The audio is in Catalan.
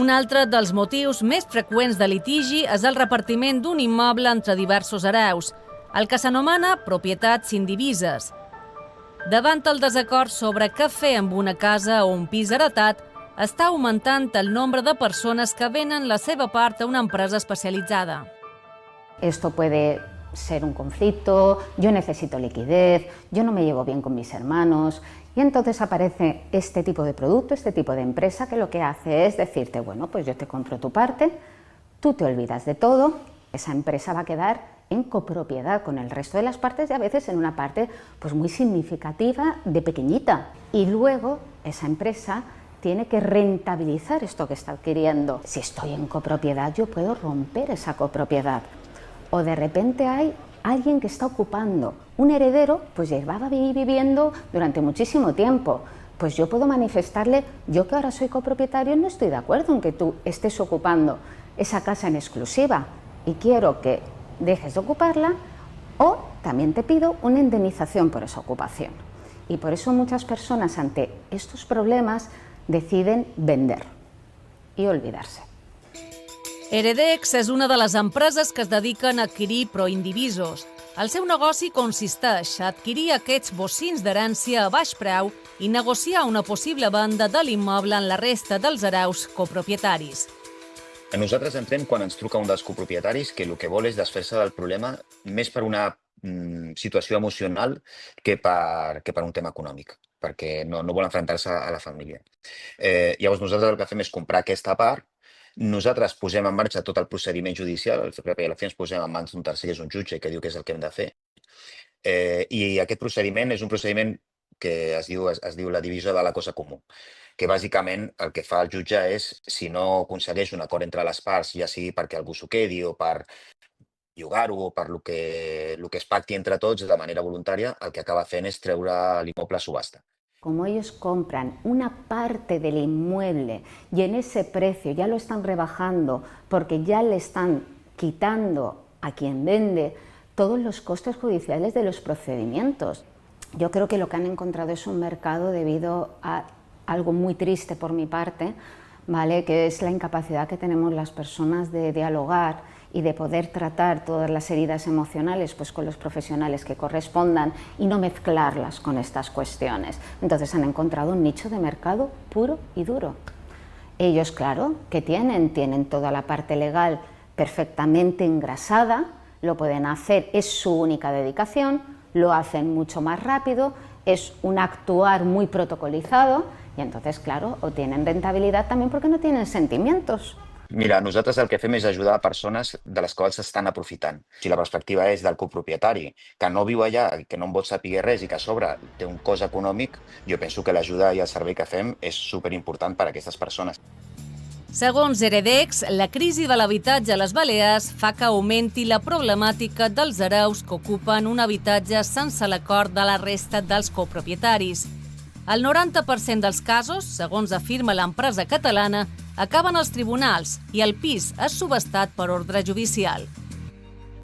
Un altre dels motius més freqüents de litigi és el repartiment d'un immoble entre diversos hereus, el que s'anomena propietats indivises. Davant el desacord sobre què fer amb una casa o un pis heretat, està augmentant el nombre de persones que venen la seva part a una empresa especialitzada. Esto puede ser un conflicto, yo necesito liquidez, yo no me llevo bien con mis hermanos, y entonces aparece este tipo de producto, este tipo de empresa que lo que hace es decirte, bueno, pues yo te compro tu parte, tú te olvidas de todo, esa empresa va a quedar en copropiedad con el resto de las partes y a veces en una parte pues muy significativa de pequeñita. Y luego esa empresa tiene que rentabilizar esto que está adquiriendo. Si estoy en copropiedad, yo puedo romper esa copropiedad. O de repente hay alguien que está ocupando, un heredero, pues llevaba viviendo durante muchísimo tiempo. Pues yo puedo manifestarle, yo que ahora soy copropietario no estoy de acuerdo en que tú estés ocupando esa casa en exclusiva y quiero que dejes de ocuparla, o también te pido una indemnización por esa ocupación. Y por eso muchas personas ante estos problemas deciden vender y olvidarse. Heredex és una de les empreses que es dediquen a adquirir proindivisos. El seu negoci consisteix a adquirir aquests bocins d'herència a baix preu i negociar una possible venda de l'immoble en la resta dels hereus copropietaris. Nosaltres entrem quan ens truca un dels copropietaris que el que vol és desfer-se del problema més per una situació emocional que per un tema econòmic, perquè no vol enfrontar-se a la família. Llavors nosaltres el que fem és comprar aquesta part, nosaltres posem en marxa tot el procediment judicial, al fi ens posem en mans d'un tercer, que és un jutge, que diu què és el que hem de fer. I aquest procediment és un procediment que es diu la divisió de la cosa comú, que bàsicament el que fa el jutge és, si no aconsegueix un acord entre les parts, ja sigui perquè algú s'ho quedi o per llogar-ho o per lo que es pacti entre tots de manera voluntària, el que acaba fent és treure l'immoble a subhasta. Como ellos compran una parte del inmueble y en ese precio ya lo están rebajando porque ya le están quitando a quien vende todos los costes judiciales de los procedimientos. Yo creo que lo que han encontrado es un mercado debido a algo muy triste por mi parte, ¿vale? Que es la incapacidad que tenemos las personas de dialogar y de poder tratar todas las heridas emocionales pues con los profesionales que correspondan y no mezclarlas con estas cuestiones. Entonces han encontrado un nicho de mercado puro y duro. Ellos, claro, que tienen toda la parte legal perfectamente engrasada, lo pueden hacer, es su única dedicación, lo hacen mucho más rápido, es un actuar muy protocolizado y entonces, claro, obtienen rentabilidad también porque no tienen sentimientos. Mira, nosaltres el que fem és ajudar a persones de les quals s'estan aprofitant. Si la perspectiva és del copropietari, que no viu allà, que no en vol saber res i que a sobre té un cost econòmic, jo penso que l'ajuda i el servei que fem és superimportant per a aquestes persones. Segons Heredex, la crisi de l'habitatge a les Balears fa que augmenti la problemàtica dels hereus que ocupen un habitatge sense l'acord de la resta dels copropietaris. El 90% dels casos, segons afirma l'empresa catalana, acaben als tribunals i el pis és subhastat per ordre judicial.